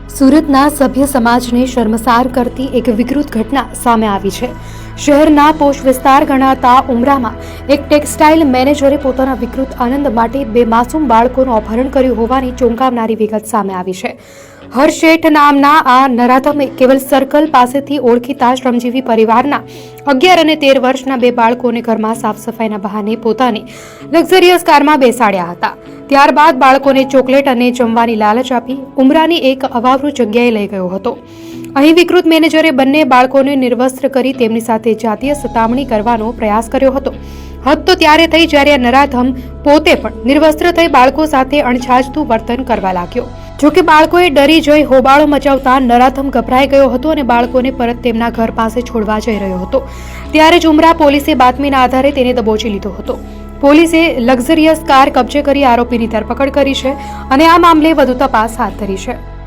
સુરતના સભ્ય સમાજને શર્મસાર કરતી એક વિકૃત ઘટના સામે આવી છે। શહેરના પોશ વિસ્તાર ગણાતા ઉમરામાં એક ટેક્સટાઇલ મેનેજરે પોતાના વિકૃત આનંદ માટે બે માસૂમ બાળકોનું અપહરણ કર્યું હોવાની ચોંકાવનારી વિગત સામે આવી છે। હર્ષેઠ નામના આ નરાધમે કેવલ સર્કલ પાસેથી ઓળખીતા શ્રમજીવી પરિવારના 11 અને 13 વર્ષના બે બાળકોને ઘરમાં સાફ સફાઈના બહાને પોતાની લક્ઝરિયસ કારમાં બેસાડ્યા હતા। ત્યારબાદ બાળકોને ચોકલેટ અને જમવાની લાલચ આપી ઉમરાની એક અવાવરૂ જગ્યાએ લઈ ગયો હતો। અહીં વિકૃત મેનેજરે બંને બાળકોને નિર્વસ્ત્ર કરી તેમની સાથે જાતીય સતામણી કરવાનો પ્રયાસ કર્યો હતો। હદ તો ત્યારે થઈ જ્યારે આ નરાધમ પોતે પણ નિર્વસ્ત્ર થઈ બાળકો સાથે અણછાજતું વર્તન કરવા લાગ્યો। જોકે બાળકોએ ડરી જઈ હોબાળો મચાવતા નરાધમ ગભરાઈ ગયો હતો અને બાળકોને પરત તેમના ઘર પાસે છોડવા જઈ રહ્યો હતો। ત્યારે જ ઉમરા પોલીસે બાતમીના આધારે તેને દબોચી લીધો હતો। પોલીસે લક્ઝરિયસ કાર કબજે કરી આરોપીની ધરપકડ કરી છે અને આ મામલે વધુ તપાસ હાથ ધરી છે।